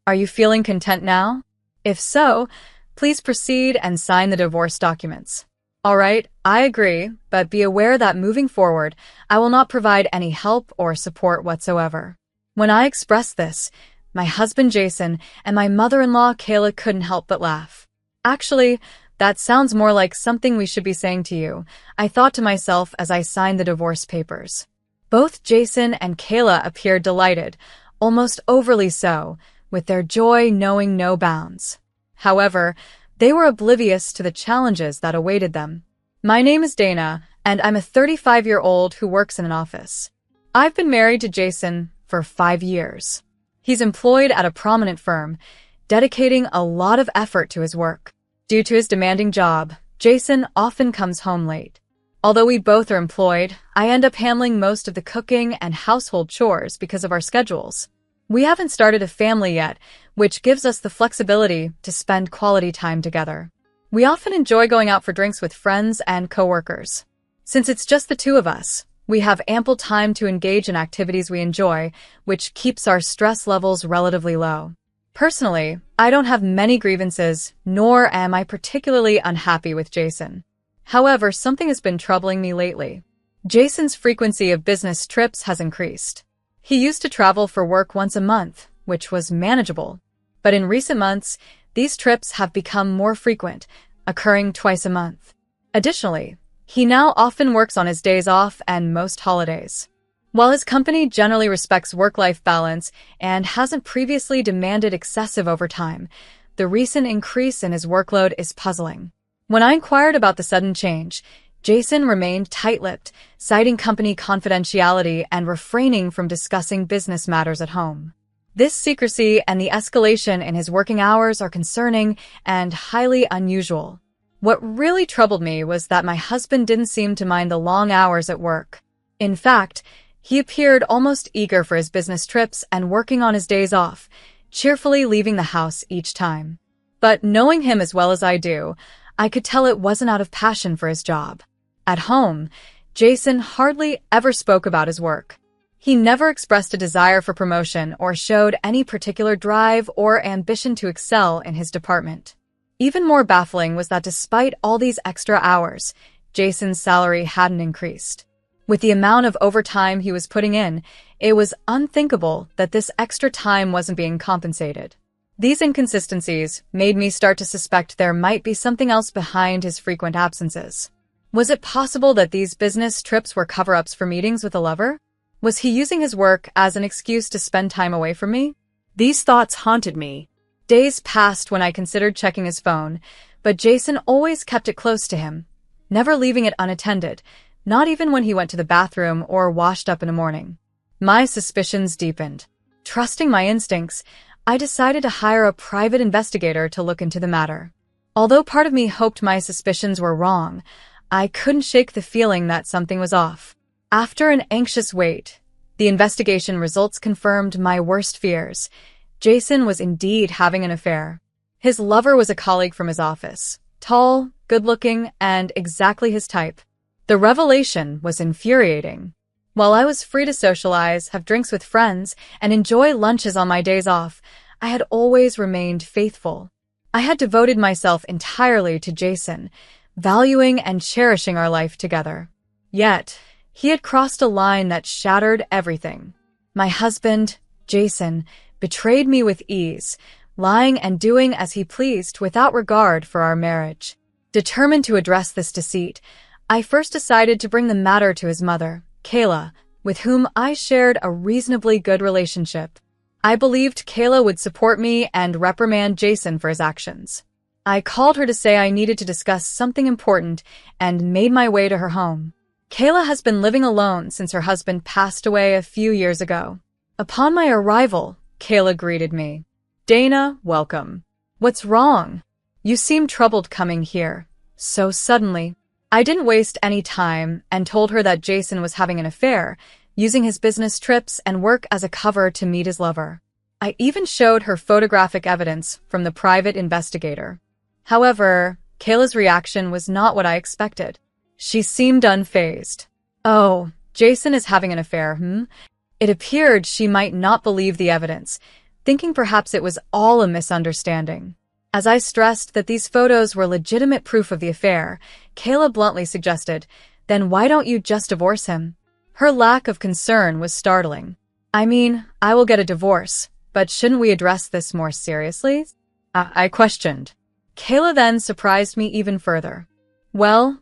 Are you feeling content now? If so, please proceed and sign the divorce documents. Alright, I agree, but be aware that moving forward, I will not provide any help or support whatsoever. When I expressed this, my husband Jason and my mother-in-law Kayla couldn't help but laugh. Actually, that sounds more like something we should be saying to you, I thought to myself as I signed the divorce papers. Both Jason and Kayla appeared delighted, almost overly so, with their joy knowing no bounds. However, they were oblivious to the challenges that awaited them. My name is Dana, and I'm a 35-year-old who works in an office. I've been married to Jason for 5 years. He's employed at a prominent firm, dedicating a lot of effort to his work. Due to his demanding job, Jason often comes home late. Although we both are employed, I end up handling most of the cooking and household chores because of our schedules. We haven't started a family yet, which gives us the flexibility to spend quality time together. We often enjoy going out for drinks with friends and coworkers. Since it's just the two of us, we have ample time to engage in activities we enjoy, which keeps our stress levels relatively low. Personally, I don't have many grievances, nor am I particularly unhappy with Jason. However, something has been troubling me lately. Jason's frequency of business trips has increased. He used to travel for work once a month, which was manageable. But in recent months, these trips have become more frequent, occurring twice a month. Additionally, he now often works on his days off and most holidays. While his company generally respects work-life balance and hasn't previously demanded excessive overtime, the recent increase in his workload is puzzling. When I inquired about the sudden change, Jason remained tight-lipped, citing company confidentiality and refraining from discussing business matters at home. This secrecy and the escalation in his working hours are concerning and highly unusual. What really troubled me was that my husband didn't seem to mind the long hours at work. In fact, he appeared almost eager for his business trips and working on his days off, cheerfully leaving the house each time. But knowing him as well as I do, I could tell it wasn't out of passion for his job. At home, Jason hardly ever spoke about his work. He never expressed a desire for promotion or showed any particular drive or ambition to excel in his department. Even more baffling was that despite all these extra hours, Jason's salary hadn't increased. With the amount of overtime he was putting in, it was unthinkable that this extra time wasn't being compensated. These inconsistencies made me start to suspect there might be something else behind his frequent absences. Was it possible that these business trips were cover-ups for meetings with a lover? Was he using his work as an excuse to spend time away from me? These thoughts haunted me. Days passed when I considered checking his phone, but Jason always kept it close to him, never leaving it unattended, not even when he went to the bathroom or washed up in the morning. My suspicions deepened. Trusting my instincts, I decided to hire a private investigator to look into the matter. Although part of me hoped my suspicions were wrong, I couldn't shake the feeling that something was off. After an anxious wait, the investigation results confirmed my worst fears. Jason was indeed having an affair. His lover was a colleague from his office, tall, good-looking, and exactly his type. The revelation was infuriating. While I was free to socialize, have drinks with friends, and enjoy lunches on my days off, I had always remained faithful. I had devoted myself entirely to Jason, valuing and cherishing our life together. Yet, he had crossed a line that shattered everything. My husband, Jason, betrayed me with ease, lying and doing as he pleased without regard for our marriage. Determined to address this deceit, I first decided to bring the matter to his mother, Kayla, with whom I shared a reasonably good relationship. I believed Kayla would support me and reprimand Jason for his actions. I called her to say I needed to discuss something important and made my way to her home. Kayla has been living alone since her husband passed away a few years ago. Upon my arrival, Kayla greeted me. "Dana, welcome. What's wrong? You seem troubled coming here so suddenly." I didn't waste any time and told her that Jason was having an affair, using his business trips and work as a cover to meet his lover. I even showed her photographic evidence from the private investigator. However, Kayla's reaction was not what I expected. She seemed unfazed. "Oh, Jason is having an affair, It appeared she might not believe the evidence, thinking perhaps it was all a misunderstanding. As I stressed that these photos were legitimate proof of the affair, Kayla bluntly suggested, "Then why don't you just divorce him?" Her lack of concern was startling. "I mean, I will get a divorce, but shouldn't we address this more seriously?" I questioned. Kayla then surprised me even further. "Well,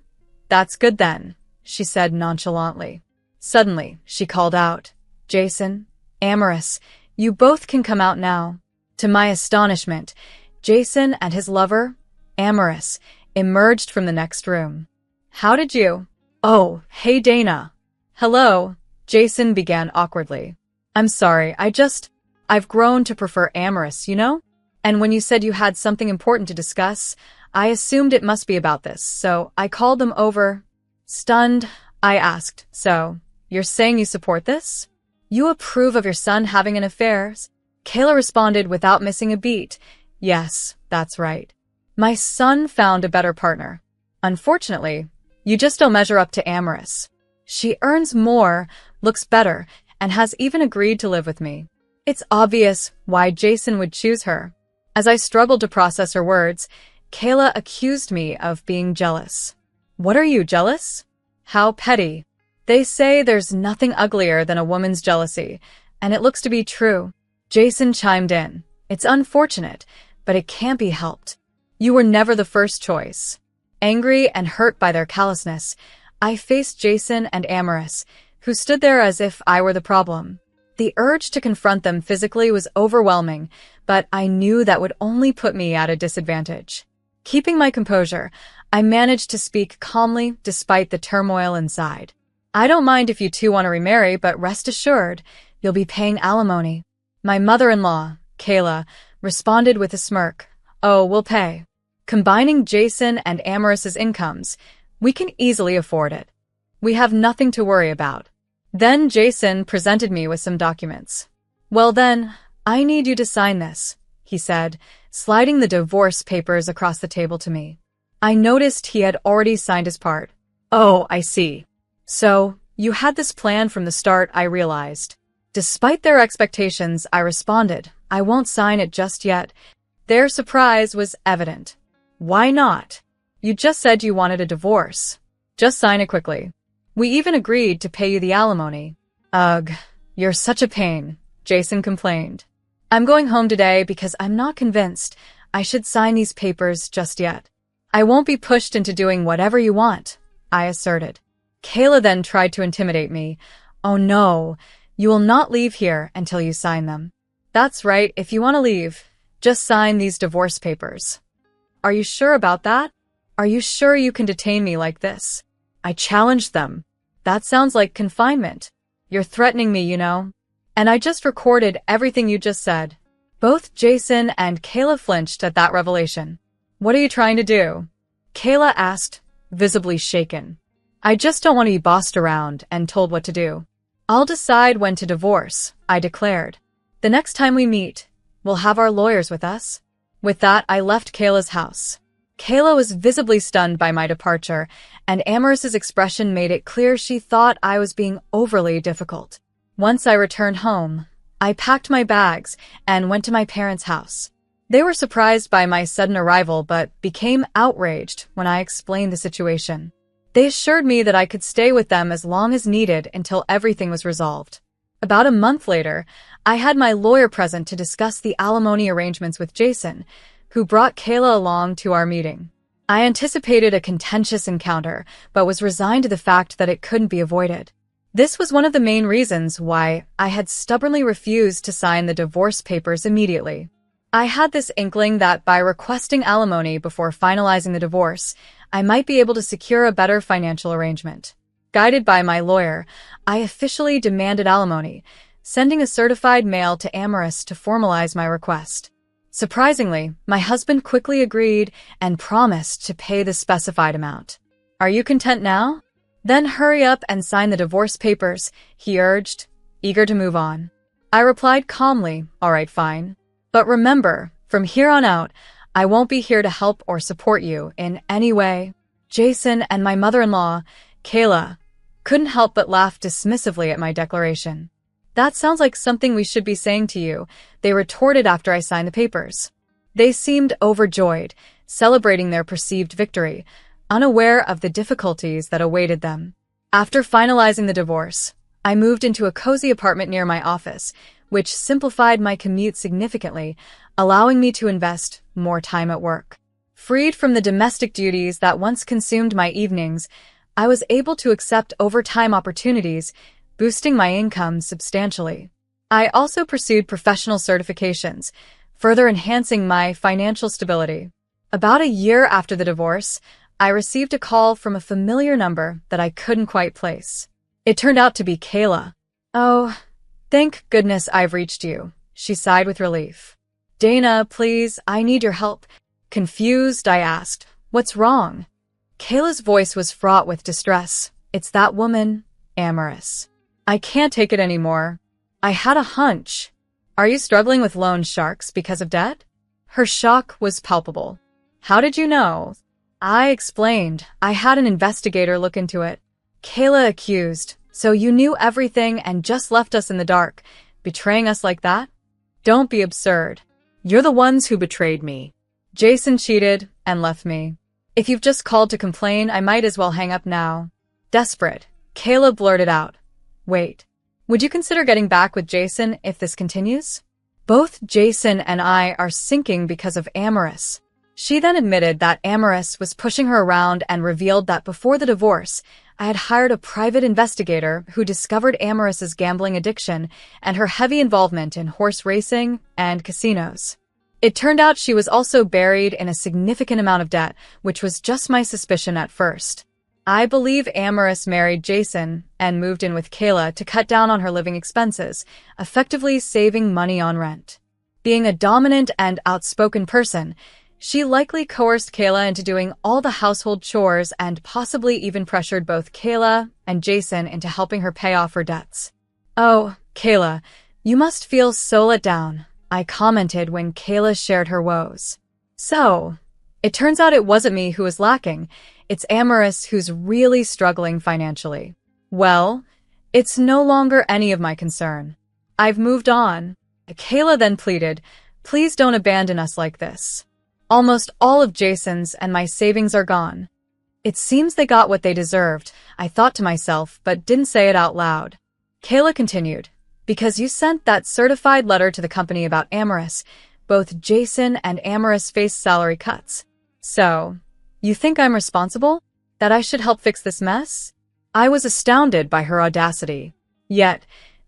that's good then," she said nonchalantly. Suddenly, she called out, "Jason, Amorous, you both can come out now." To my astonishment, Jason and his lover, Amorous, emerged from the next room. "How did you—" "Oh, hey Dana." "Hello," Jason began awkwardly. "I'm sorry, I've grown to prefer Amorous, you know? And when you said you had something important to discuss, I assumed it must be about this, so I called them over." Stunned, I asked, "So, you're saying you support this? You approve of your son having an affair?" Kayla responded without missing a beat. "Yes, that's right. My son found a better partner. Unfortunately, you just don't measure up to Amorous. She earns more, looks better, and has even agreed to live with me." It's obvious why Jason would choose her. As I struggled to process her words, Kayla accused me of being jealous. "What are you, jealous? How petty." "They say there's nothing uglier than a woman's jealousy, and it looks to be true." Jason chimed in. "It's unfortunate, but it can't be helped. You were never the first choice." Angry and hurt by their callousness, I faced Jason and Amorous, who stood there as if I were the problem. The urge to confront them physically was overwhelming, but I knew that would only put me at a disadvantage. Keeping my composure, I managed to speak calmly despite the turmoil inside. "I don't mind if you two want to remarry, but rest assured, you'll be paying alimony." My mother-in-law, Kayla, responded with a smirk. "Oh, we'll pay. Combining Jason and Amorous's incomes, we can easily afford it. We have nothing to worry about." Then Jason presented me with some documents. "Well then, I need you to sign this," he said, sliding the divorce papers across the table to me. I noticed he had already signed his part. "Oh, I see. So, you had this plan from the start," I realized. Despite their expectations, I responded, "I won't sign it just yet." Their surprise was evident. "Why not? You just said you wanted a divorce. Just sign it quickly. We even agreed to pay you the alimony." "Ugh, you're such a pain," Jason complained. "I'm going home today because I'm not convinced I should sign these papers just yet." "I won't be pushed into doing whatever you want," I asserted. Kayla then tried to intimidate me. "Oh no, you will not leave here until you sign them." "That's right, if you want to leave, just sign these divorce papers." "Are you sure about that? Are you sure you can detain me like this?" I challenged them. "That sounds like confinement. You're threatening me, you know. And I just recorded everything you just said." Both Jason and Kayla flinched at that revelation. "What are you trying to do?" Kayla asked, visibly shaken. "I just don't want to be bossed around and told what to do. I'll decide when to divorce," I declared. "The next time we meet, we'll have our lawyers with us." With that, I left Kayla's house. Kayla was visibly stunned by my departure, and Amorous's expression made it clear she thought I was being overly difficult. Once I returned home, I packed my bags and went to my parents' house. They were surprised by my sudden arrival but became outraged when I explained the situation. They assured me that I could stay with them as long as needed until everything was resolved. About a month later, I had my lawyer present to discuss the alimony arrangements with Jason, who brought Kayla along to our meeting. I anticipated a contentious encounter, but was resigned to the fact that it couldn't be avoided. This was one of the main reasons why I had stubbornly refused to sign the divorce papers immediately. I had this inkling that by requesting alimony before finalizing the divorce, I might be able to secure a better financial arrangement. Guided by my lawyer, I officially demanded alimony, sending a certified mail to Amorous to formalize my request. Surprisingly, my husband quickly agreed and promised to pay the specified amount. "Are you content now? Then hurry up and sign the divorce papers," he urged, eager to move on. I replied calmly, "All right, fine. But remember, from here on out, I won't be here to help or support you in any way." Jason and my mother-in-law, Kayla, couldn't help but laugh dismissively at my declaration. That sounds like something we should be saying to you, they retorted after I signed the papers. They seemed overjoyed, celebrating their perceived victory, unaware of the difficulties that awaited them. After finalizing the divorce, I moved into a cozy apartment near my office, which simplified my commute significantly, allowing me to invest more time at work. Freed from the domestic duties that once consumed my evenings, I was able to accept overtime opportunities, boosting my income substantially. I also pursued professional certifications, further enhancing my financial stability. About a year after the divorce, I received a call from a familiar number that I couldn't quite place. It turned out to be Kayla. "Oh, thank goodness I've reached you," she sighed with relief. "Dana, please, I need your help." Confused, I asked, "What's wrong?" Kayla's voice was fraught with distress. "It's that woman, Amorous. I can't take it anymore. I had a hunch. Are you struggling with loan sharks because of debt?" Her shock was palpable. "How did you know?" I explained. I had an investigator look into it. Kayla accused, "So you knew everything and just left us in the dark, betraying us like that?" "Don't be absurd. You're the ones who betrayed me. Jason cheated and left me. If you've just called to complain, I might as well hang up now." Desperate, Kayla blurted out, "Wait, would you consider getting back with Jason if this continues? Both Jason and I are sinking because of Amorous." She then admitted that Amorous was pushing her around and revealed that before the divorce, I had hired a private investigator who discovered Amorous's gambling addiction and her heavy involvement in horse racing and casinos. It turned out she was also buried in a significant amount of debt, which was just my suspicion at first. I believe Amorous married Jason and moved in with Kayla to cut down on her living expenses, effectively saving money on rent. Being a dominant and outspoken person, she likely coerced Kayla into doing all the household chores and possibly even pressured both Kayla and Jason into helping her pay off her debts. "Oh, Kayla, you must feel so let down," I commented when Kayla shared her woes. "So, it turns out it wasn't me who was lacking. It's Amorous who's really struggling financially." "Well, it's no longer any of my concern. I've moved on." Kayla then pleaded, "Please don't abandon us like this. Almost all of Jason's and my savings are gone." "It seems they got what they deserved," I thought to myself, but didn't say it out loud. Kayla continued, "Because you sent that certified letter to the company about Amorous, both Jason and Amorous faced salary cuts. So, you think I'm responsible? That I should help fix this mess?" I was astounded by her audacity. Yet,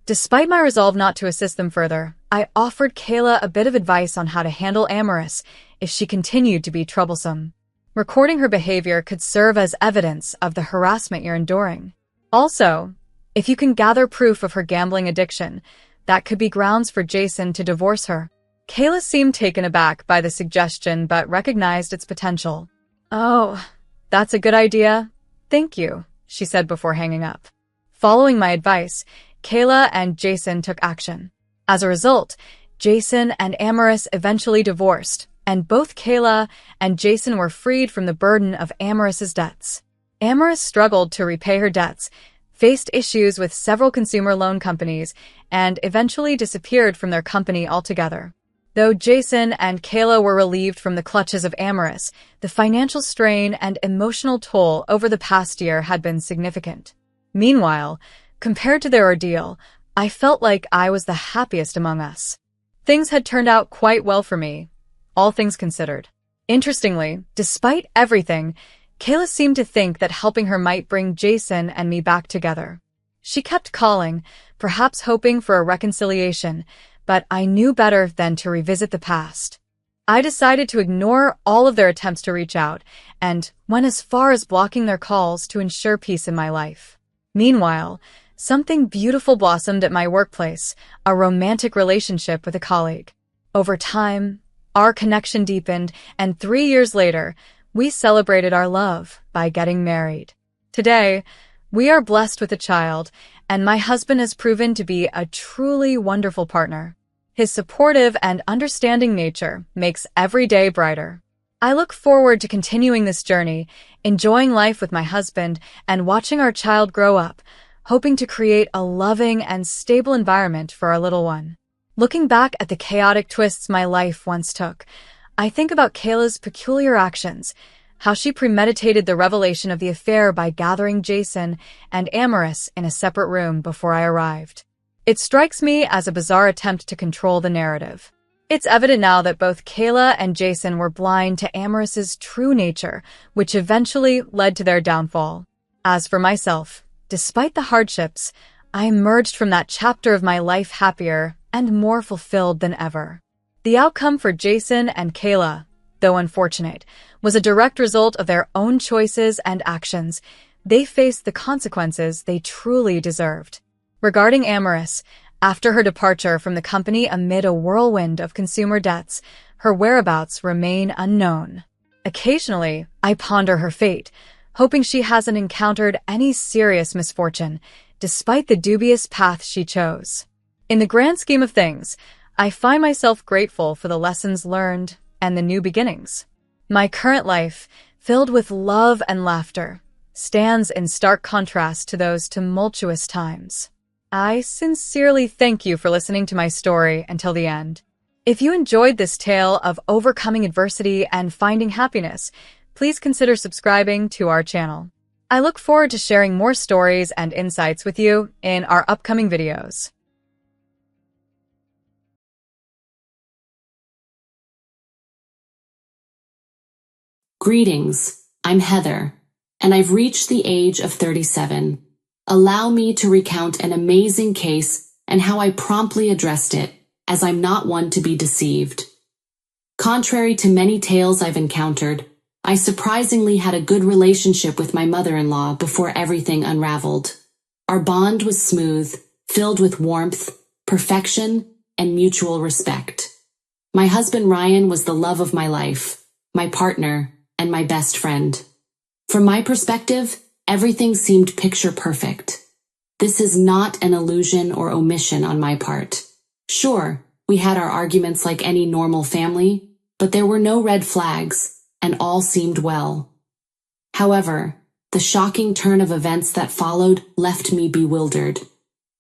despite my resolve not to assist them further, I offered Kayla a bit of advice on how to handle Amorous if she continued to be troublesome. Recording her behavior could serve as evidence of the harassment you're enduring. Also, if you can gather proof of her gambling addiction, that could be grounds for Jason to divorce her. Kayla seemed taken aback by the suggestion but recognized its potential. "Oh, that's a good idea. Thank you," she said before hanging up. Following my advice, Kayla and Jason took action. As a result, Jason and Amorous eventually divorced, and both Kayla and Jason were freed from the burden of Amorous's debts. Amorous struggled to repay her debts, faced issues with several consumer loan companies, and eventually disappeared from their company altogether. Though Jason and Kayla were relieved from the clutches of Amorous, the financial strain and emotional toll over the past year had been significant. Meanwhile, compared to their ordeal, I felt like I was the happiest among us. Things had turned out quite well for me, all things considered. Interestingly, despite everything, Kayla seemed to think that helping her might bring Jason and me back together. She kept calling, perhaps hoping for a reconciliation, but I knew better than to revisit the past. I decided to ignore all of their attempts to reach out, and went as far as blocking their calls to ensure peace in my life. Meanwhile, something beautiful blossomed at my workplace, a romantic relationship with a colleague. Over time, our connection deepened, and 3 years later, we celebrated our love by getting married. Today, we are blessed with a child, and my husband has proven to be a truly wonderful partner. His supportive and understanding nature makes every day brighter. I look forward to continuing this journey, enjoying life with my husband, and watching our child grow up, hoping to create a loving and stable environment for our little one. Looking back at the chaotic twists my life once took, I think about Kayla's peculiar actions, how she premeditated the revelation of the affair by gathering Jason and Amorous in a separate room before I arrived. It strikes me as a bizarre attempt to control the narrative. It's evident now that both Kayla and Jason were blind to Amorous's true nature, which eventually led to their downfall. As for myself, despite the hardships, I emerged from that chapter of my life happier and more fulfilled than ever. The outcome for Jason and Kayla, though unfortunate, was a direct result of their own choices and actions. They faced the consequences they truly deserved. Regarding Amorous, after her departure from the company amid a whirlwind of consumer debts, her whereabouts remain unknown. Occasionally, I ponder her fate, hoping she hasn't encountered any serious misfortune, despite the dubious path she chose. In the grand scheme of things, I find myself grateful for the lessons learned and the new beginnings. My current life, filled with love and laughter, stands in stark contrast to those tumultuous times. I sincerely thank you for listening to my story until the end. If you enjoyed this tale of overcoming adversity and finding happiness, please consider subscribing to our channel. I look forward to sharing more stories and insights with you in our upcoming videos. Greetings, I'm Heather, and I've reached the age of 37. Allow me to recount an amazing case and how I promptly addressed it, as I'm not one to be deceived. Contrary to many tales I've encountered, I surprisingly had a good relationship with my mother-in-law before everything unraveled. Our bond was smooth, filled with warmth, perfection, and mutual respect. My husband Ryan was the love of my life, my partner, and my best friend. From my perspective, everything seemed picture perfect. This is not an illusion or omission on my part. Sure, we had our arguments like any normal family, but there were no red flags, and all seemed well. However, the shocking turn of events that followed left me bewildered.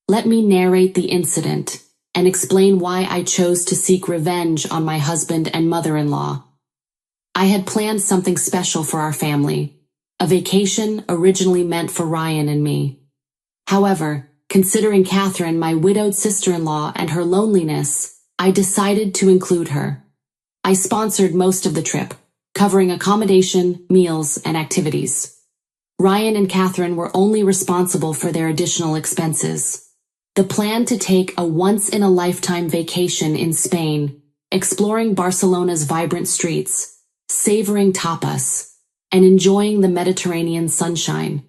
Let me narrate the incident and explain why I chose to seek revenge on my husband and mother-in-law. I had planned something special for our family, a vacation originally meant for Ryan and me. However, considering Catherine, my widowed sister-in-law, and her loneliness, I decided to include her. I sponsored most of the trip, covering accommodation, meals, and activities. Ryan and Catherine were only responsible for their additional expenses. The plan to take a once-in-a-lifetime vacation in Spain, exploring Barcelona's vibrant streets, savoring tapas, and enjoying the Mediterranean sunshine.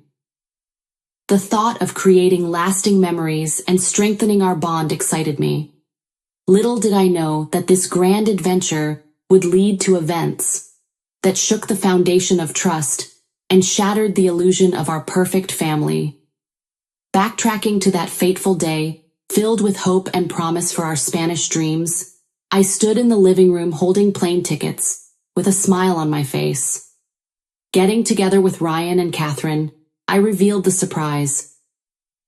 The thought of creating lasting memories and strengthening our bond excited me. Little did I know that this grand adventure would lead to events that shook the foundation of trust and shattered the illusion of our perfect family. Backtracking to that fateful day, filled with hope and promise for our Spanish dreams, I stood in the living room holding plane tickets, with a smile on my face. Getting together with Ryan and Catherine, I revealed the surprise.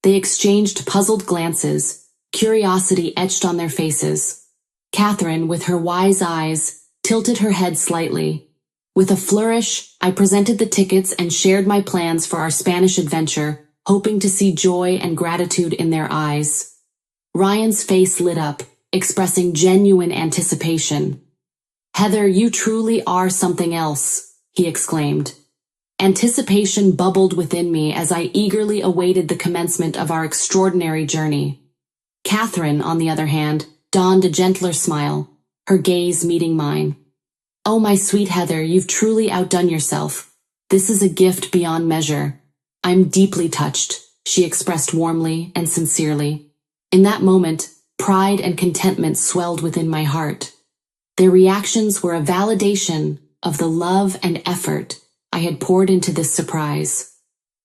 They exchanged puzzled glances, curiosity etched on their faces. Catherine, with her wise eyes, tilted her head slightly. With a flourish, I presented the tickets and shared my plans for our Spanish adventure, hoping to see joy and gratitude in their eyes. Ryan's face lit up, expressing genuine anticipation. "Heather, you truly are something else," he exclaimed. Anticipation bubbled within me as I eagerly awaited the commencement of our extraordinary journey. Catherine, on the other hand, donned a gentler smile, her gaze meeting mine. "Oh, my sweet Heather, you've truly outdone yourself. This is a gift beyond measure. I'm deeply touched," she expressed warmly and sincerely. In that moment, pride and contentment swelled within my heart. Their reactions were a validation of the love and effort I had poured into this surprise.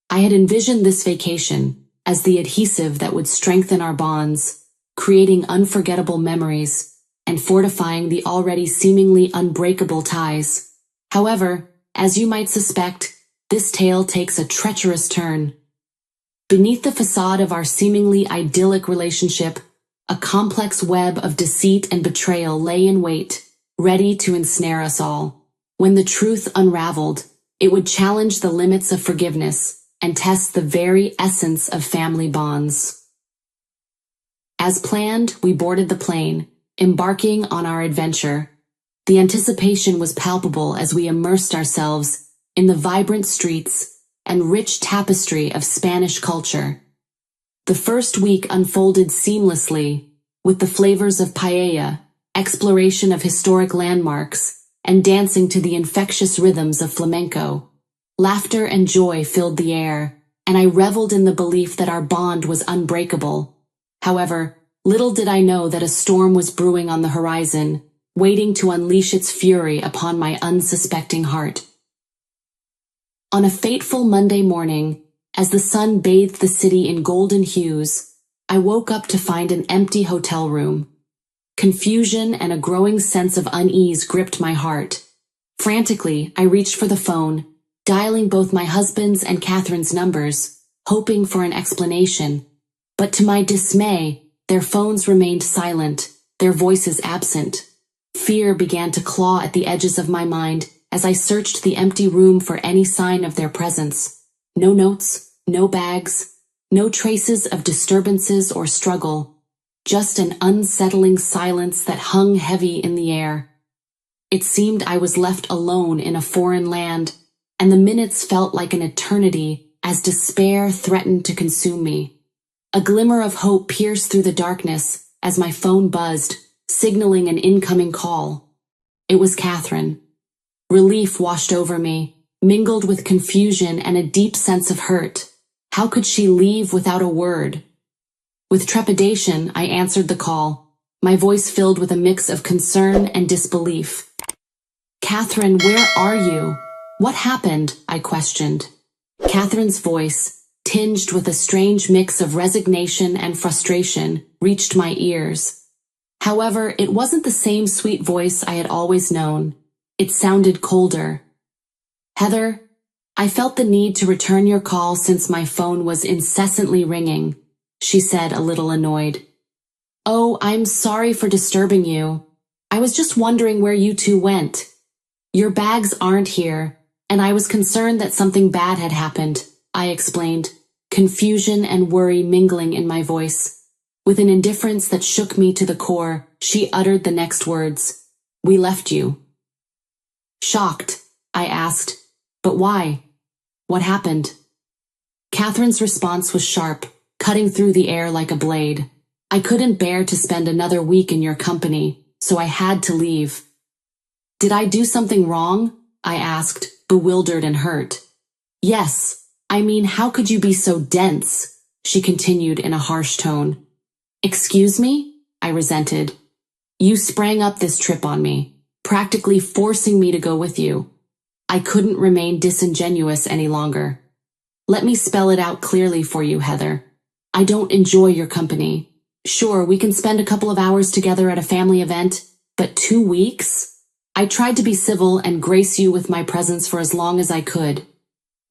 I had envisioned this vacation as the adhesive that would strengthen our bonds, creating unforgettable memories and fortifying the already seemingly unbreakable ties. However, as you might suspect, this tale takes a treacherous turn. Beneath the facade of our seemingly idyllic relationship, a complex web of deceit and betrayal lay in wait, ready to ensnare us all. When the truth unraveled, it would challenge the limits of forgiveness and test the very essence of family bonds. As planned, we boarded the plane, embarking on our adventure. The anticipation was palpable as we immersed ourselves in the vibrant streets and rich tapestry of Spanish culture. The first week unfolded seamlessly, with the flavors of paella, exploration of historic landmarks, and dancing to the infectious rhythms of flamenco. Laughter and joy filled the air, and I reveled in the belief that our bond was unbreakable. However, little did I know that a storm was brewing on the horizon, waiting to unleash its fury upon my unsuspecting heart. On a fateful Monday morning, as the sun bathed the city in golden hues, I woke up to find an empty hotel room. Confusion and a growing sense of unease gripped my heart. Frantically, I reached for the phone, dialing both my husband's and Catherine's numbers, hoping for an explanation. But to my dismay, their phones remained silent, their voices absent. Fear began to claw at the edges of my mind as I searched the empty room for any sign of their presence. No notes, no bags, no traces of disturbances or struggle, just an unsettling silence that hung heavy in the air. It seemed I was left alone in a foreign land, and the minutes felt like an eternity as despair threatened to consume me. A glimmer of hope pierced through the darkness as my phone buzzed, signaling an incoming call. It was Catherine. Relief washed over me, mingled with confusion and a deep sense of hurt. How could she leave without a word? With trepidation, I answered the call, my voice filled with a mix of concern and disbelief. "Catherine, where are you? What happened?" I questioned. Catherine's voice, tinged with a strange mix of resignation and frustration, reached my ears. However, it wasn't the same sweet voice I had always known. It sounded colder. "Heather, I felt the need to return your call since my phone was incessantly ringing," she said, a little annoyed. "Oh, I'm sorry for disturbing you. I was just wondering where you two went. Your bags aren't here, and I was concerned that something bad had happened," I explained, confusion and worry mingling in my voice. With an indifference that shook me to the core, she uttered the next words, "We left you." Shocked, I asked, "But why? What happened?" Catherine's response was sharp, cutting through the air like a blade. "I couldn't bear to spend another week in your company, so I had to leave." "Did I do something wrong?" I asked, bewildered and hurt. "Yes, I mean, how could you be so dense?" she continued in a harsh tone. "Excuse me?" I resented. "You sprang up this trip on me, practically forcing me to go with you." I couldn't remain disingenuous any longer. "Let me spell it out clearly for you, Heather. I don't enjoy your company. Sure, we can spend a couple of hours together at a family event, but 2 weeks? I tried to be civil and grace you with my presence for as long as I could.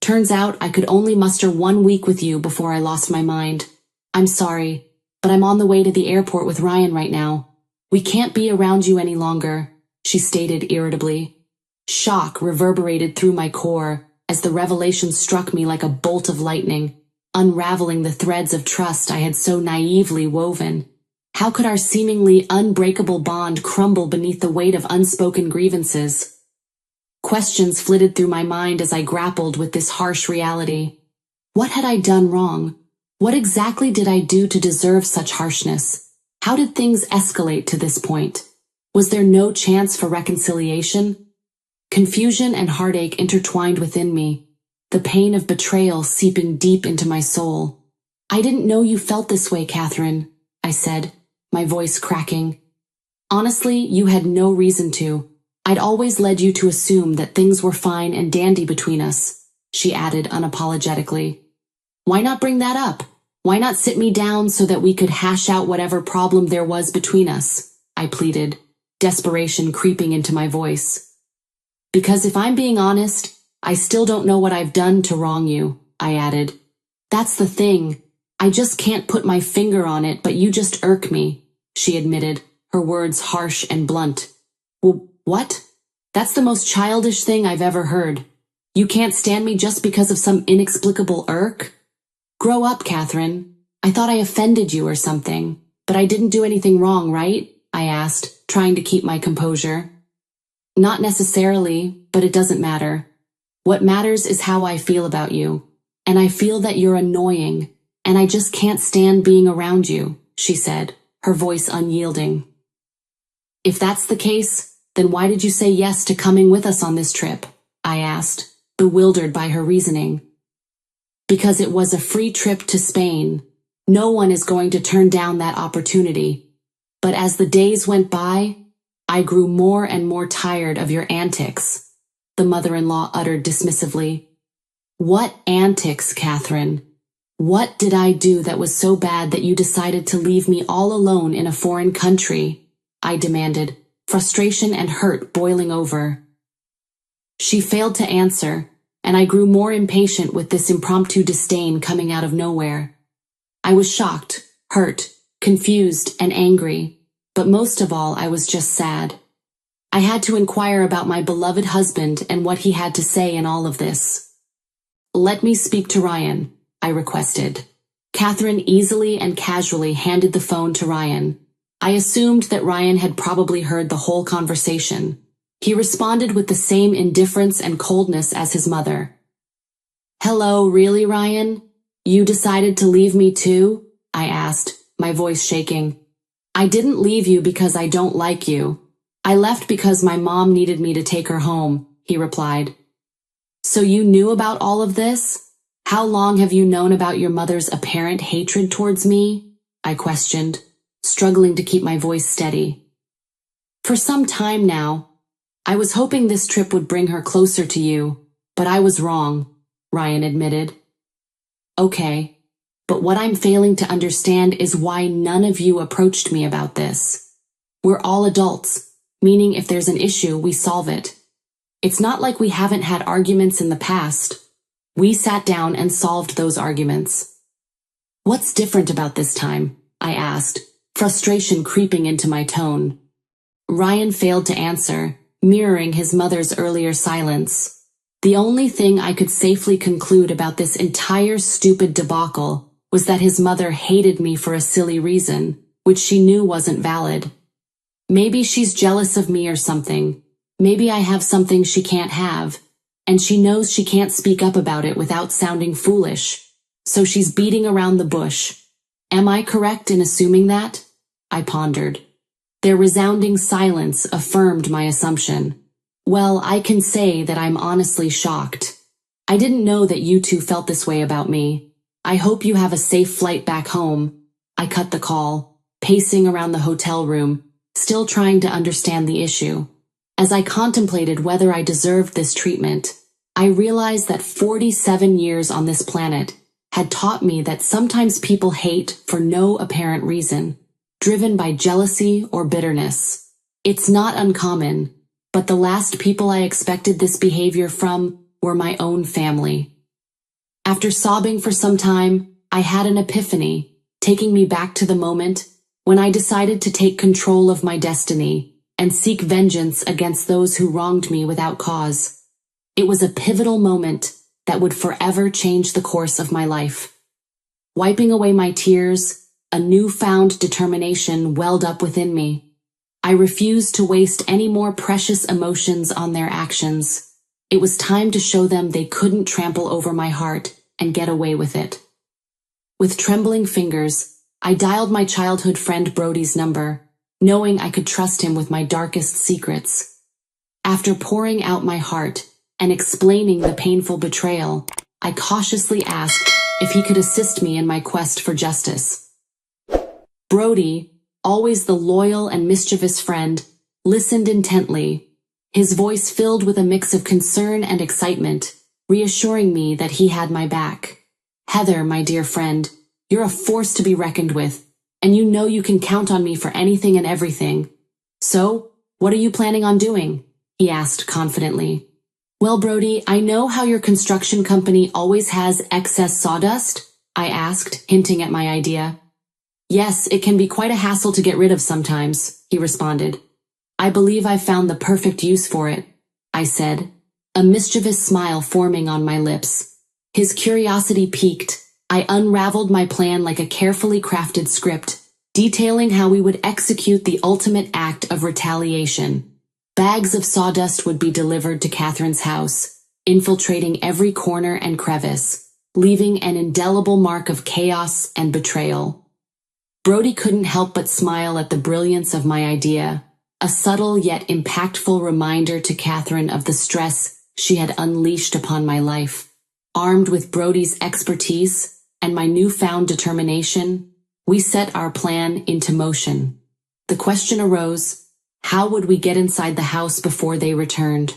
Turns out I could only muster 1 week with you before I lost my mind. I'm sorry, but I'm on the way to the airport with Ryan right now. We can't be around you any longer," she stated irritably. Shock reverberated through my core as the revelation struck me like a bolt of lightning, unraveling the threads of trust I had so naively woven. How could our seemingly unbreakable bond crumble beneath the weight of unspoken grievances? Questions flitted through my mind as I grappled with this harsh reality. What had I done wrong? What exactly did I do to deserve such harshness? How did things escalate to this point? Was there no chance for reconciliation? Confusion and heartache intertwined within me, the pain of betrayal seeping deep into my soul. "I didn't know you felt this way, Catherine," I said, my voice cracking. "Honestly, you had no reason to. I'd always led you to assume that things were fine and dandy between us," she added unapologetically. "Why not bring that up? Why not sit me down so that we could hash out whatever problem there was between us?" I pleaded, desperation creeping into my voice. "Because if I'm being honest, I still don't know what I've done to wrong you," I added. That's the thing. I just can't put my finger on it, but you just irk me, she admitted, her words harsh and blunt. What? That's the most childish thing I've ever heard. You can't stand me just because of some inexplicable irk? Grow up, Catherine. I thought I offended you or something, but I didn't do anything wrong, right? I asked, trying to keep my composure. Not necessarily, but it doesn't matter. What matters is how I feel about you, and I feel that you're annoying, and I just can't stand being around you, she said, her voice unyielding. If that's the case, then why did you say yes to coming with us on this trip? I asked, bewildered by her reasoning. Because it was a free trip to Spain. No one is going to turn down that opportunity. But as the days went by, I grew more and more tired of your antics, the mother-in-law uttered dismissively. What antics, Catherine? What did I do that was so bad that you decided to leave me all alone in a foreign country? I demanded, frustration and hurt boiling over. She failed to answer, and I grew more impatient with this impromptu disdain coming out of nowhere. I was shocked, hurt, confused, and angry, but most of all I was just sad. I had to inquire about my beloved husband and what he had to say in all of this. Let me speak to Ryan, I requested. Catherine easily and casually handed the phone to Ryan. I assumed that Ryan had probably heard the whole conversation. He responded with the same indifference and coldness as his mother. Hello, really, Ryan? You decided to leave me too? I asked, my voice shaking. I didn't leave you because I don't like you. I left because my mom needed me to take her home, he replied. So you knew about all of this? How long have you known about your mother's apparent hatred towards me? I questioned, struggling to keep my voice steady. For some time now. I was hoping this trip would bring her closer to you, but I was wrong, Ryan admitted. Okay, but what I'm failing to understand is why none of you approached me about this. We're all adults, meaning if there's an issue, we solve it. It's not like we haven't had arguments in the past. We sat down and solved those arguments. What's different about this time? I asked, frustration creeping into my tone. Ryan failed to answer, mirroring his mother's earlier silence. The only thing I could safely conclude about this entire stupid debacle was that his mother hated me for a silly reason, which she knew wasn't valid. Maybe she's jealous of me or something. Maybe I have something she can't have, and she knows she can't speak up about it without sounding foolish, so she's beating around the bush. Am I correct in assuming that? I pondered. Their resounding silence affirmed my assumption. Well, I can say that I'm honestly shocked. I didn't know that you two felt this way about me. I hope you have a safe flight back home. I cut the call, pacing around the hotel room, still trying to understand the issue. As I contemplated whether I deserved this treatment, I realized that 47 years on this planet had taught me that sometimes people hate for no apparent reason, driven by jealousy or bitterness. It's not uncommon, but the last people I expected this behavior from were my own family. After sobbing for some time, I had an epiphany, taking me back to the moment when I decided to take control of my destiny and seek vengeance against those who wronged me without cause. It was a pivotal moment that would forever change the course of my life. Wiping away my tears, a newfound determination welled up within me. I refused to waste any more precious emotions on their actions. It was time to show them they couldn't trample over my heart and get away with it. With trembling fingers, I dialed my childhood friend Brody's number, knowing I could trust him with my darkest secrets. After pouring out my heart and explaining the painful betrayal, I cautiously asked if he could assist me in my quest for justice. Brody, always the loyal and mischievous friend, listened intently, his voice filled with a mix of concern and excitement, reassuring me that he had my back. Heather, my dear friend, you're a force to be reckoned with, and you know you can count on me for anything and everything. So, what are you planning on doing? He asked confidently. Well, Brody, I know how your construction company always has excess sawdust. I asked, hinting at my idea. Yes, it can be quite a hassle to get rid of sometimes, he responded. I believe I've found the perfect use for it, I said, a mischievous smile forming on my lips. His curiosity piqued. I unraveled my plan like a carefully crafted script, detailing how we would execute the ultimate act of retaliation. Bags of sawdust would be delivered to Catherine's house, infiltrating every corner and crevice, leaving an indelible mark of chaos and betrayal. Brody couldn't help but smile at the brilliance of my idea, a subtle yet impactful reminder to Catherine of the stress she had unleashed upon my life. Armed with Brody's expertise and my newfound determination, we set our plan into motion. The question arose, how would we get inside the house before they returned?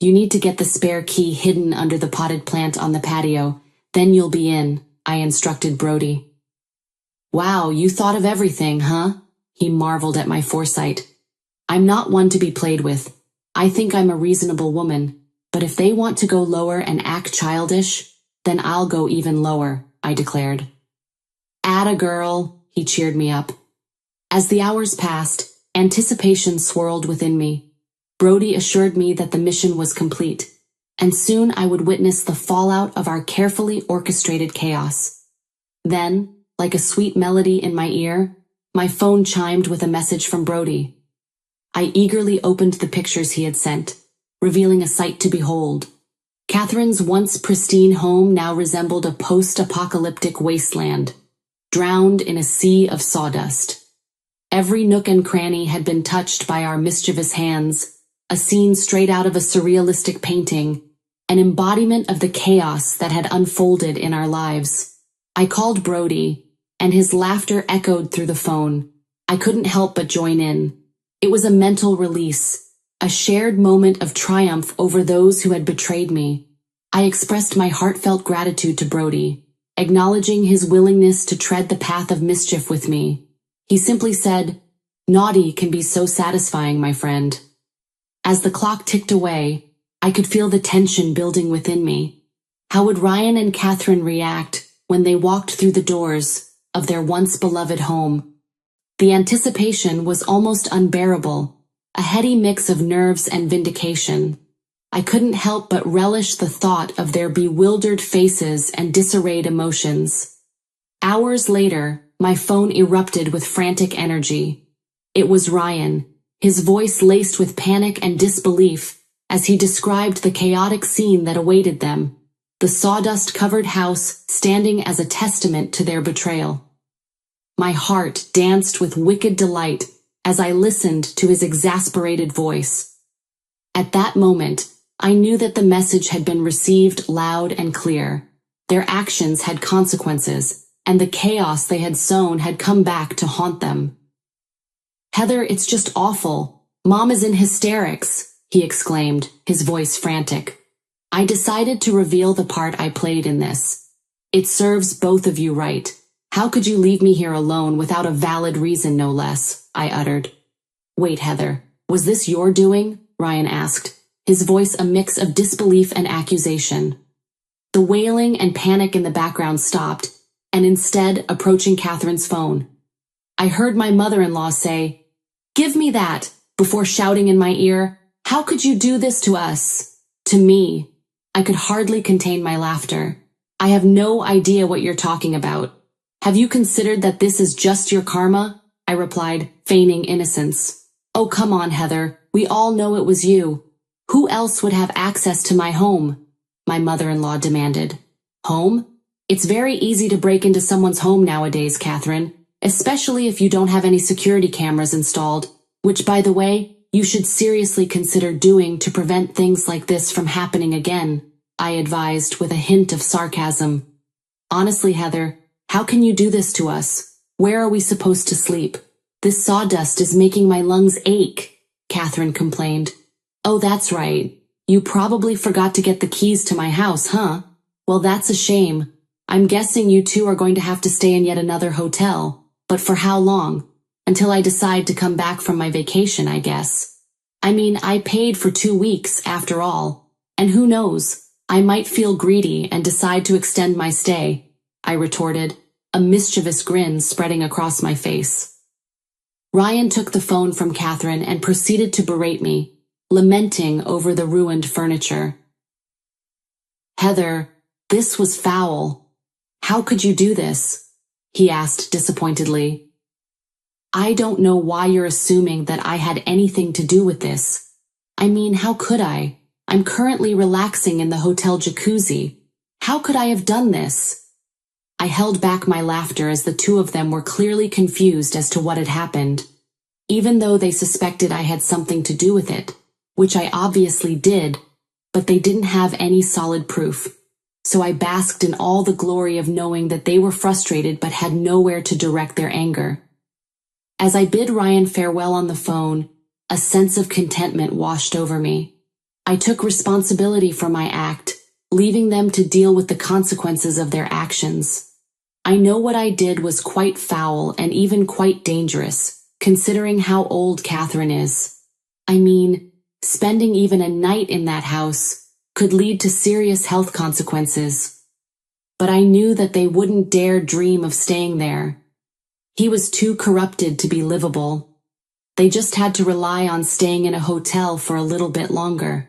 You need to get the spare key hidden under the potted plant on the patio, then you'll be in, I instructed Brody. Wow, you thought of everything, huh? He marveled at my foresight. I'm not one to be played with. I think I'm a reasonable woman, but if they want to go lower and act childish, then I'll go even lower, I declared. Atta girl, he cheered me up. As the hours passed, anticipation swirled within me. Brody assured me that the mission was complete, and soon I would witness the fallout of our carefully orchestrated chaos. Then, like a sweet melody in my ear, my phone chimed with a message from Brody. I eagerly opened the pictures he had sent, revealing a sight to behold. Catherine's once pristine home now resembled a post-apocalyptic wasteland, drowned in a sea of sawdust. Every nook and cranny had been touched by our mischievous hands, a scene straight out of a surrealistic painting, an embodiment of the chaos that had unfolded in our lives. I called Brody, and his laughter echoed through the phone. I couldn't help but join in. It was a mental release, a shared moment of triumph over those who had betrayed me. I expressed my heartfelt gratitude to Brody, acknowledging his willingness to tread the path of mischief with me. He simply said, "Naughty can be so satisfying, my friend." As the clock ticked away, I could feel the tension building within me. How would Ryan and Catherine react when they walked through the doors of their once beloved home? The anticipation was almost unbearable, a heady mix of nerves and vindication. I couldn't help but relish the thought of their bewildered faces and disarrayed emotions. Hours later, my phone erupted with frantic energy. It was Ryan, his voice laced with panic and disbelief as he described the chaotic scene that awaited them, the sawdust-covered house standing as a testament to their betrayal. My heart danced with wicked delight as I listened to his exasperated voice. At that moment, I knew that the message had been received loud and clear. Their actions had consequences, and the chaos they had sown had come back to haunt them. "Heather, it's just awful. Mom is in hysterics," he exclaimed, his voice frantic. I decided to reveal the part I played in this. "It serves both of you right. How could you leave me here alone without a valid reason, no less?" I uttered. "Wait, Heather, was this your doing?" Ryan asked, his voice a mix of disbelief and accusation. The wailing and panic in the background stopped, and instead approaching Catherine's phone. I heard my mother-in-law say, "Give me that," before shouting in my ear, "How could you do this to us?" To me, I could hardly contain my laughter. "I have no idea what you're talking about. Have you considered that this is just your karma?" I replied, feigning innocence. "Oh, come on, Heather. We all know it was you. Who else would have access to my home?" my mother-in-law demanded. "Home? It's very easy to break into someone's home nowadays, Catherine, especially if you don't have any security cameras installed, which, by the way, you should seriously consider doing to prevent things like this from happening again," I advised with a hint of sarcasm. "Honestly, Heather, how can you do this to us? Where are we supposed to sleep? This sawdust is making my lungs ache," Catherine complained. "Oh, that's right. You probably forgot to get the keys to my house, huh? Well, that's a shame. I'm guessing you two are going to have to stay in yet another hotel. But for how long? Until I decide to come back from my vacation, I guess. I mean, I paid for 2 weeks, after all. And who knows, I might feel greedy and decide to extend my stay. I retorted, a mischievous grin spreading across my face. Ryan took the phone from Catherine and proceeded to berate me, lamenting over the ruined furniture. Heather, this was foul. How could you do this? He asked disappointedly. I don't know why you're assuming that I had anything to do with this. I mean, how could I? I'm currently relaxing in the hotel jacuzzi. How could I have done this? I held back my laughter as the two of them were clearly confused as to what had happened, even though they suspected I had something to do with it, which I obviously did, but they didn't have any solid proof. So I basked in all the glory of knowing that they were frustrated but had nowhere to direct their anger. As I bid Ryan farewell on the phone, a sense of contentment washed over me. I took responsibility for my act, leaving them to deal with the consequences of their actions. I know what I did was quite foul and even quite dangerous, considering how old Catherine is. I mean, spending even a night in that house could lead to serious health consequences. But I knew that they wouldn't dare dream of staying there. He was too corrupted to be livable. They just had to rely on staying in a hotel for a little bit longer.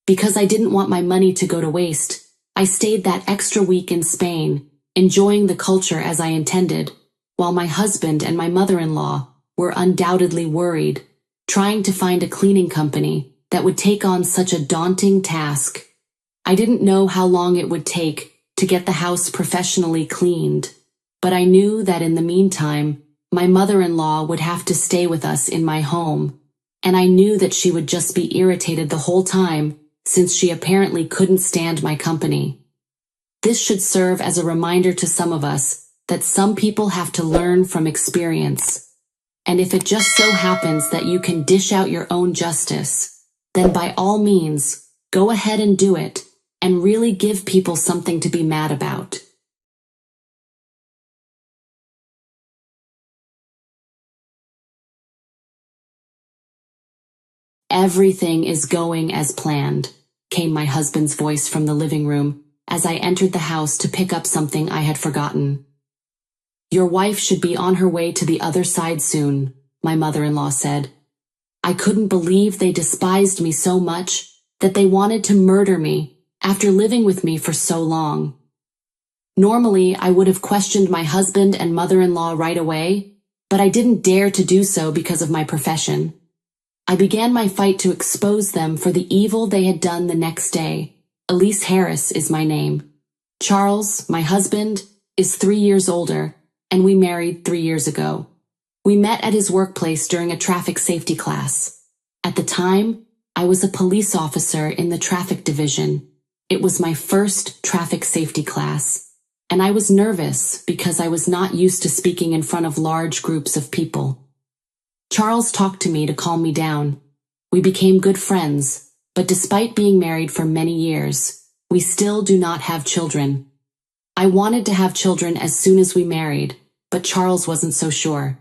Because I didn't want my money to go to waste, I stayed that extra week in Spain, enjoying the culture as I intended, while my husband and my mother-in-law were undoubtedly worried, trying to find a cleaning company that would take on such a daunting task. I didn't know how long it would take to get the house professionally cleaned, but I knew that in the meantime, my mother-in-law would have to stay with us in my home, and I knew that she would just be irritated the whole time since she apparently couldn't stand my company. This should serve as a reminder to some of us that some people have to learn from experience. And if it just so happens that you can dish out your own justice, then by all means, go ahead and do it, and really give people something to be mad about. Everything is going as planned, came my husband's voice from the living room as I entered the house to pick up something I had forgotten. Your wife should be on her way to the other side soon, my mother-in-law said. I couldn't believe they despised me so much that they wanted to murder me after living with me for so long. Normally, I would have questioned my husband and mother-in-law right away, but I didn't dare to do so because of my profession. I began my fight to expose them for the evil they had done the next day. Elise Harris is my name. Charles, my husband, is 3 years older, and we married 3 years ago. We met at his workplace during a traffic safety class. At the time, I was a police officer in the traffic division. It was my first traffic safety class, and I was nervous because I was not used to speaking in front of large groups of people. Charles talked to me to calm me down. We became good friends, but despite being married for many years, we still do not have children. I wanted to have children as soon as we married, but Charles wasn't so sure.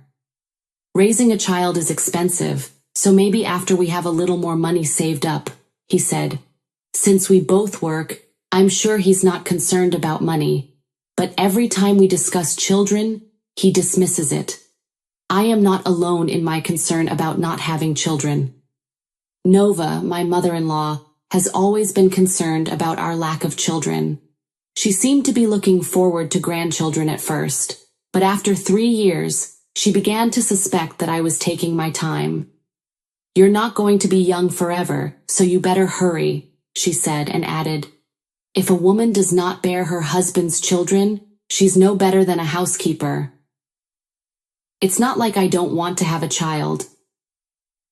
Raising a child is expensive, so maybe after we have a little more money saved up, he said. Since we both work, I'm sure he's not concerned about money, but every time we discuss children, he dismisses it. I am not alone in my concern about not having children. Nova, my mother-in-law, has always been concerned about our lack of children. She seemed to be looking forward to grandchildren at first, but after 3 years, she began to suspect that I was taking my time. You're not going to be young forever, so you better hurry, she said and added, if a woman does not bear her husband's children, she's no better than a housekeeper. It's not like I don't want to have a child.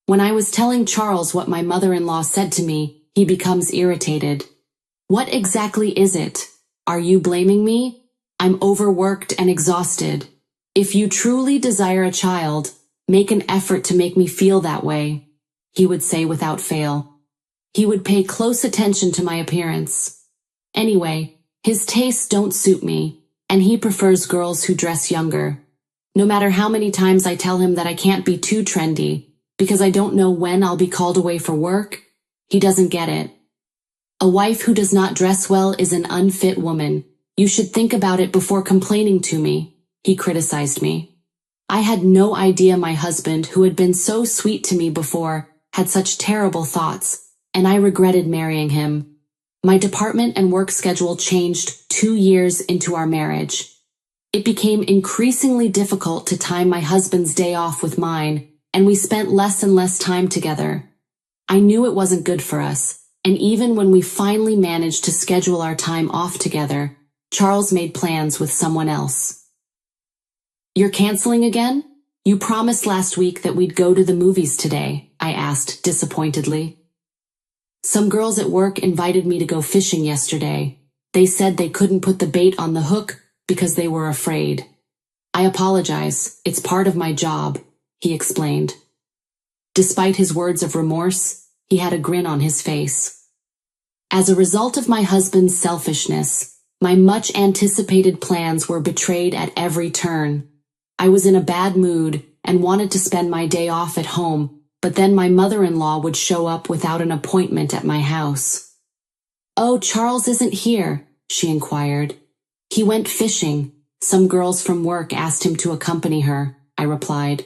When I was telling Charles what my mother-in-law said to me, he becomes irritated. What exactly is it? Are you blaming me? I'm overworked and exhausted. If you truly desire a child, make an effort to make me feel that way, he would say without fail. He would pay close attention to my appearance. Anyway, his tastes don't suit me, and he prefers girls who dress younger. No matter how many times I tell him that I can't be too trendy, because I don't know when I'll be called away for work, he doesn't get it. A wife who does not dress well is an unfit woman, You should think about it before complaining to me, he criticized me. I had no idea my husband, who had been so sweet to me before, had such terrible thoughts, and I regretted marrying him. My department and work schedule changed 2 years into our marriage. It became increasingly difficult to time my husband's day off with mine, and we spent less and less time together. I knew it wasn't good for us, and even when we finally managed to schedule our time off together, Charles made plans with someone else. You're canceling again? You promised last week that we'd go to the movies today, I asked disappointedly. Some girls at work invited me to go fishing yesterday. They said they couldn't put the bait on the hook because they were afraid. I apologize, it's part of my job, he explained. Despite his words of remorse, he had a grin on his face. As a result of my husband's selfishness, my much-anticipated plans were betrayed at every turn. I was in a bad mood and wanted to spend my day off at home, but then my mother-in-law would show up without an appointment at my house. "Oh, Charles isn't here," she inquired. "He went fishing. Some girls from work asked him to accompany her," I replied.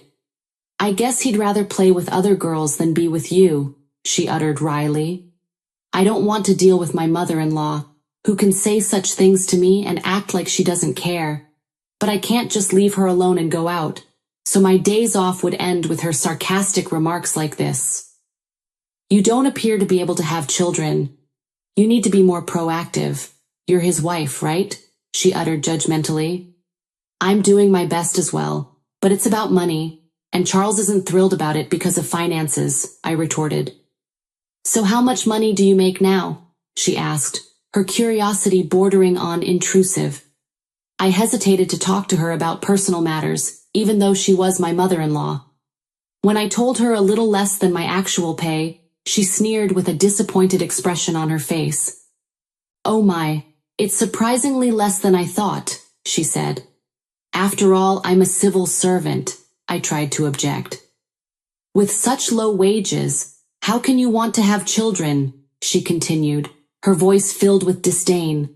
"I guess he'd rather play with other girls than be with you," she uttered wryly. "I don't want to deal with my mother-in-law, who can say such things to me and act like she doesn't care. But I can't just leave her alone and go out, so my days off would end with her sarcastic remarks like this. You don't appear to be able to have children. You need to be more proactive. You're his wife, right?" she uttered judgmentally. "I'm doing my best as well, but it's about money, and Charles isn't thrilled about it because of finances," I retorted. "So how much money do you make now?" she asked, her curiosity bordering on intrusive. I hesitated to talk to her about personal matters, even though she was my mother-in-law. When I told her a little less than my actual pay, she sneered with a disappointed expression on her face. "Oh my, it's surprisingly less than I thought," she said. "After all, I'm a civil servant," I tried to object. "With such low wages, how can you want to have children?" she continued, her voice filled with disdain.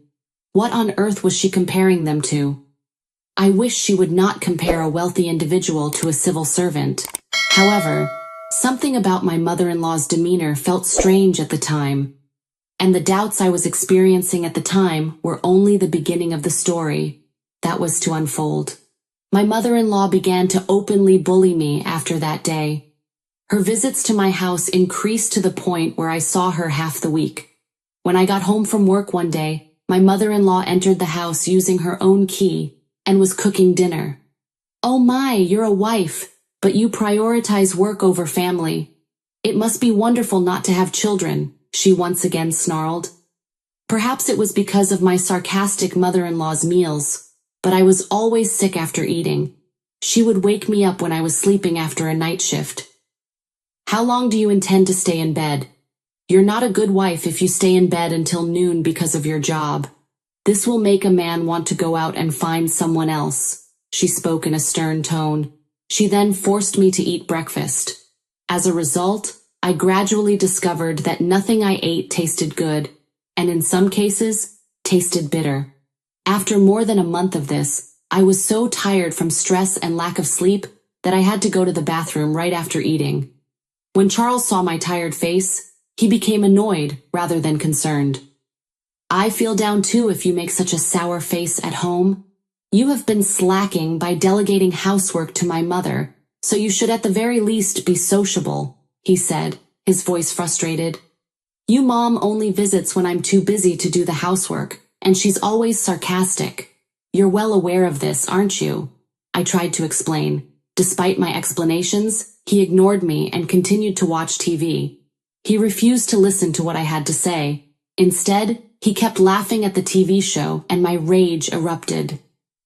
What on earth was she comparing them to? I wish she would not compare a wealthy individual to a civil servant. However, something about my mother-in-law's demeanor felt strange at the time, and the doubts I was experiencing at the time were only the beginning of the story that was to unfold. My mother-in-law began to openly bully me after that day. Her visits to my house increased to the point where I saw her half the week. When I got home from work one day, my mother-in-law entered the house using her own key and was cooking dinner. "Oh my, you're a wife, but you prioritize work over family. It must be wonderful not to have children," she once again snarled. Perhaps it was because of my sarcastic mother-in-law's meals, but I was always sick after eating. She would wake me up when I was sleeping after a night shift. "How long do you intend to stay in bed? You're not a good wife if you stay in bed until noon because of your job. This will make a man want to go out and find someone else," she spoke in a stern tone. She then forced me to eat breakfast. As a result, I gradually discovered that nothing I ate tasted good, and in some cases, tasted bitter. After more than a month of this, I was so tired from stress and lack of sleep that I had to go to the bathroom right after eating. When Charles saw my tired face, he became annoyed rather than concerned. "I feel down too if you make such a sour face at home. You have been slacking by delegating housework to my mother, so you should at the very least be sociable," he said, his voice frustrated. "You mom only visits when I'm too busy to do the housework, and she's always sarcastic. You're well aware of this, aren't you?" I tried to explain. Despite my explanations, he ignored me and continued to watch TV. He refused to listen to what I had to say. Instead, he kept laughing at the TV show, and my rage erupted.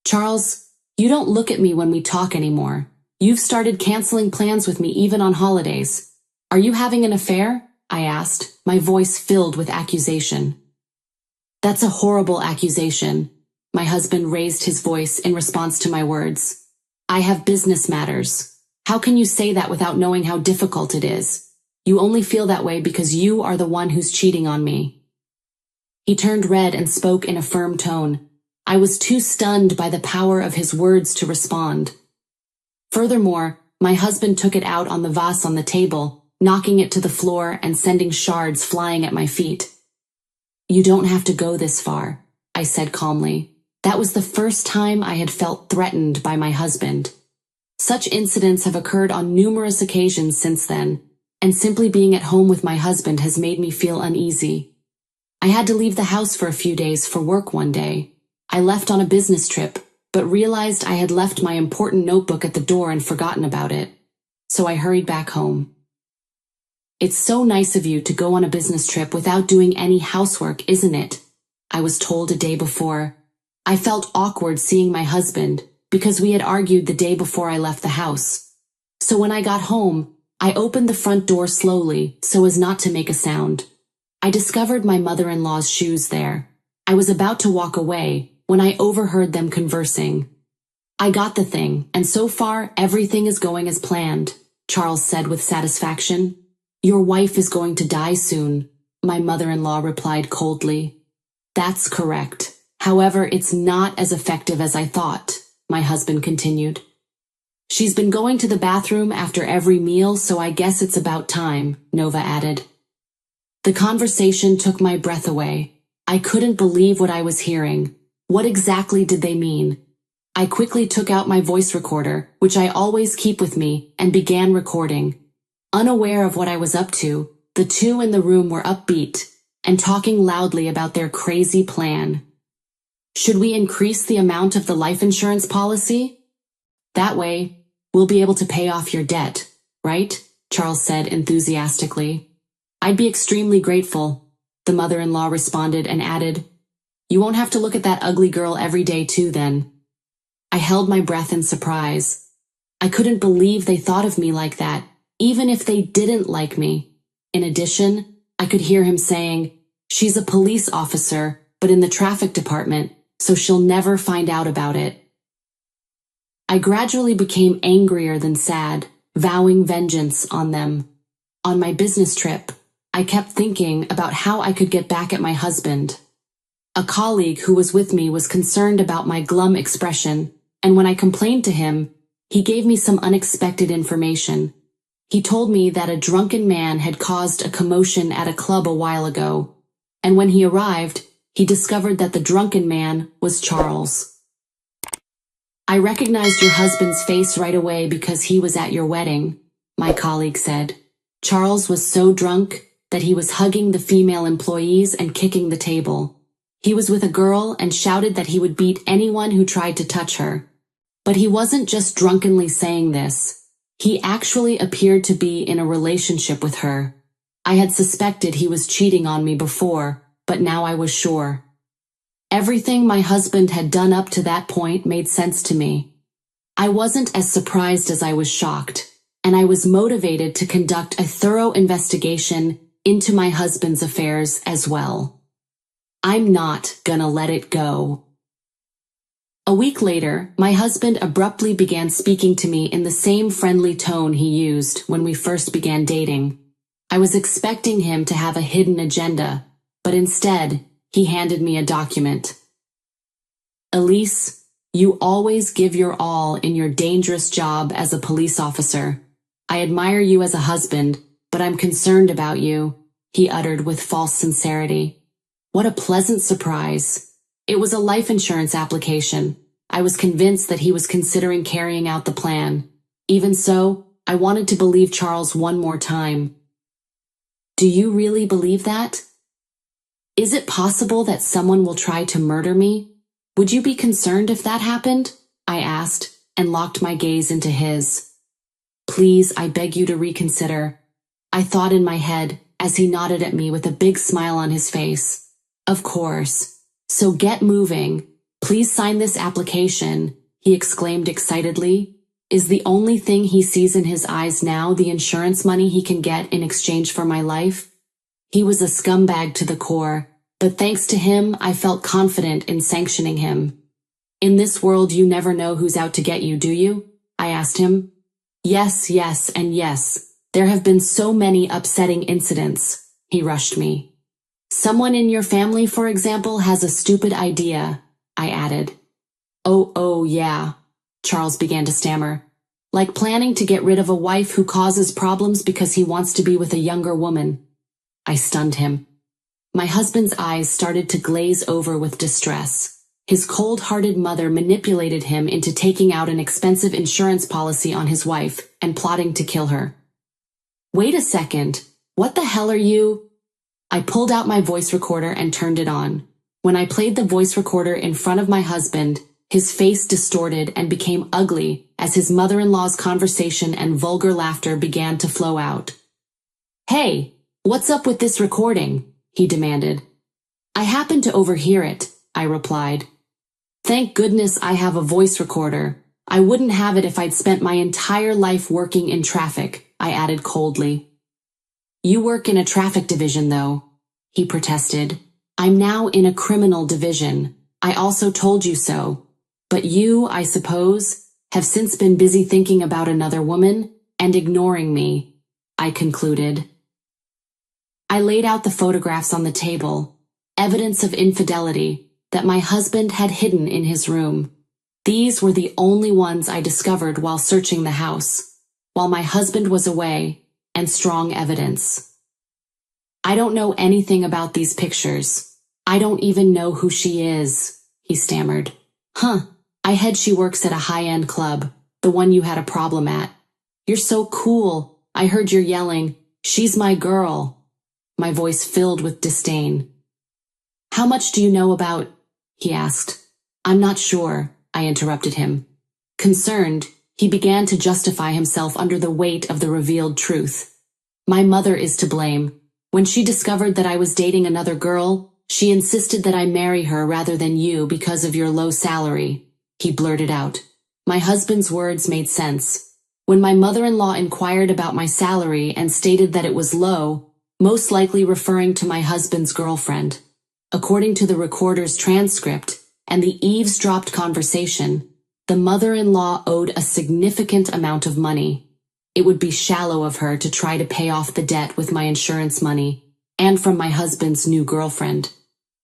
"Charles, you don't look at me when we talk anymore. You've started canceling plans with me even on holidays. Are you having an affair?" I asked, my voice filled with accusation. "That's a horrible accusation." My husband raised his voice in response to my words. "I have business matters. How can you say that without knowing how difficult it is? You only feel that way because you are the one who's cheating on me." He turned red and spoke in a firm tone. I was too stunned by the power of his words to respond. Furthermore, my husband took it out on the vase on the table, knocking it to the floor and sending shards flying at my feet. "You don't have to go this far," I said calmly. That was the first time I had felt threatened by my husband. Such incidents have occurred on numerous occasions since then, and simply being at home with my husband has made me feel uneasy. I had to leave the house for a few days for work one day. I left on a business trip, but realized I had left my important notebook at the door and forgotten about it. So I hurried back home. "It's so nice of you to go on a business trip without doing any housework, isn't it?" I was told a day before. I felt awkward seeing my husband, because we had argued the day before I left the house. So when I got home, I opened the front door slowly so as not to make a sound. I discovered my mother-in-law's shoes there. I was about to walk away when I overheard them conversing. "I got the thing, and so far everything is going as planned," Charles said with satisfaction. "Your wife is going to die soon," my mother-in-law replied coldly. "That's correct. However, it's not as effective as I thought," my husband continued. "She's been going to the bathroom after every meal, so I guess it's about time," Nova added. The conversation took my breath away. I couldn't believe what I was hearing. What exactly did they mean? I quickly took out my voice recorder, which I always keep with me, and began recording. Unaware of what I was up to, the two in the room were upbeat and talking loudly about their crazy plan. "Should we increase the amount of the life insurance policy? That way, we'll be able to pay off your debt, right?" Charles said enthusiastically. "I'd be extremely grateful," the mother-in-law responded and added, "You won't have to look at that ugly girl every day too then." I held my breath in surprise. I couldn't believe they thought of me like that, even if they didn't like me. In addition, I could hear him saying, "She's a police officer, but in the traffic department, so she'll never find out about it." I gradually became angrier than sad, vowing vengeance on them. On my business trip, I kept thinking about how I could get back at my husband. A colleague who was with me was concerned about my glum expression, and when I complained to him, he gave me some unexpected information. He told me that a drunken man had caused a commotion at a club a while ago, and when he arrived, he discovered that the drunken man was Charles. "I recognized your husband's face right away because he was at your wedding," my colleague said. "Charles was so drunk that he was hugging the female employees and kicking the table. He was with a girl and shouted that he would beat anyone who tried to touch her. But he wasn't just drunkenly saying this. He actually appeared to be in a relationship with her. I had suspected he was cheating on me before, but now I was sure. Everything my husband had done up to that point made sense to me. I wasn't as surprised as I was shocked, and I was motivated to conduct a thorough investigation into my husband's affairs as well. I'm not gonna let it go. A week later, my husband abruptly began speaking to me in the same friendly tone he used when we first began dating. I was expecting him to have a hidden agenda, but instead, he handed me a document. "Elise, you always give your all in your dangerous job as a police officer. I admire you as a husband, but I'm concerned about you," he uttered with false sincerity. What a pleasant surprise. It was a life insurance application. I was convinced that he was considering carrying out the plan. Even so, I wanted to believe Charles one more time. "Do you really believe that? Is it possible that someone will try to murder me? Would you be concerned if that happened?" I asked, and locked my gaze into his. "Please, I beg you to reconsider," I thought in my head as he nodded at me with a big smile on his face. "Of course. So get moving. Please sign this application," he exclaimed excitedly. Is the only thing he sees in his eyes now the insurance money he can get in exchange for my life? He was a scumbag to the core, but thanks to him, I felt confident in sanctioning him. "In this world you never know who's out to get you, do you?" I asked him. Yes, and yes. There have been so many upsetting incidents," he rushed me. "Someone in your family, for example, has a stupid idea," I added. Oh, yeah, Charles began to stammer. Like planning to get rid of a wife who causes problems because he wants to be with a younger woman. I stunned him. My husband's eyes started to glaze over with distress. His cold-hearted mother manipulated him into taking out an expensive insurance policy on his wife and plotting to kill her. Wait a second, what the hell are you? I pulled out my voice recorder and turned it on. When I played the voice recorder in front of my husband, his face distorted and became ugly as his mother-in-law's conversation and vulgar laughter began to flow out. Hey, what's up with this recording? He demanded. I happened to overhear it, I replied. Thank goodness I have a voice recorder. I wouldn't have it if I'd spent my entire life working in traffic, I added coldly. You work in a traffic division, though, he protested. I'm now in a criminal division. I also told you so. But you, I suppose, have since been busy thinking about another woman and ignoring me, I concluded. I laid out the photographs on the table, evidence of infidelity that my husband had hidden in his room. These were the only ones I discovered while searching the house, while my husband was away, and strong evidence. I don't know anything about these pictures. I don't even know who she is, he stammered. I heard she works at a high-end club, the one you had a problem at. You're so cool. I heard you're yelling, she's my girl. My voice filled with disdain. How much do you know about? He asked. I'm not sure, I interrupted him. Concerned, he began to justify himself under the weight of the revealed truth. My mother is to blame. When she discovered that I was dating another girl, she insisted that I marry her rather than you because of your low salary, he blurted out. My husband's words made sense. When my mother-in-law inquired about my salary and stated that it was low, most likely referring to my husband's girlfriend. According to the recorder's transcript and the eavesdropped conversation, the mother-in-law owed a significant amount of money. It would be shallow of her to try to pay off the debt with my insurance money and from my husband's new girlfriend.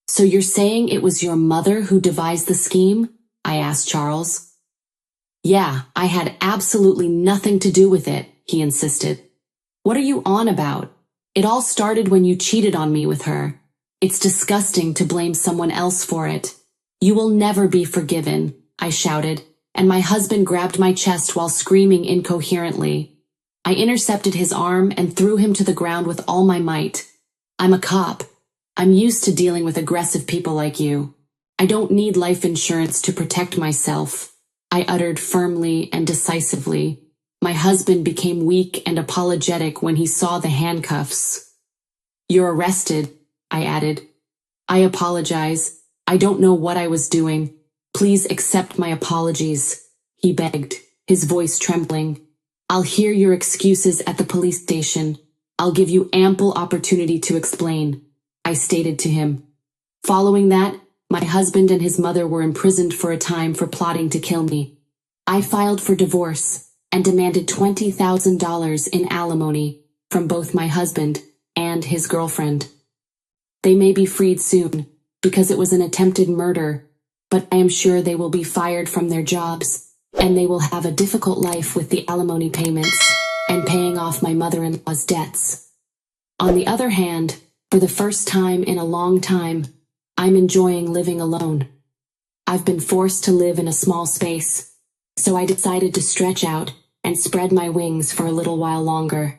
So you're saying it was your mother who devised the scheme? I asked Charles. Yeah, I had absolutely nothing to do with it, he insisted. What are you on about? It all started when you cheated on me with her. It's disgusting to blame someone else for it. You will never be forgiven, I shouted, and my husband grabbed my chest while screaming incoherently. I intercepted his arm and threw him to the ground with all my might. I'm a cop. I'm used to dealing with aggressive people like you. I don't need life insurance to protect myself, I uttered firmly and decisively. My husband became weak and apologetic when he saw the handcuffs. You're arrested, I added. I apologize. I don't know what I was doing. Please accept my apologies, he begged, his voice trembling. I'll hear your excuses at the police station. I'll give you ample opportunity to explain, I stated to him. Following that, my husband and his mother were imprisoned for a time for plotting to kill me. I filed for divorce and demanded $20,000 in alimony from both my husband and his girlfriend. They may be freed soon because it was an attempted murder, but I am sure they will be fired from their jobs and they will have a difficult life with the alimony payments and paying off my mother-in-law's debts. On the other hand, for the first time in a long time, I'm enjoying living alone. I've been forced to live in a small space, so I decided to stretch out and spread my wings for a little while longer.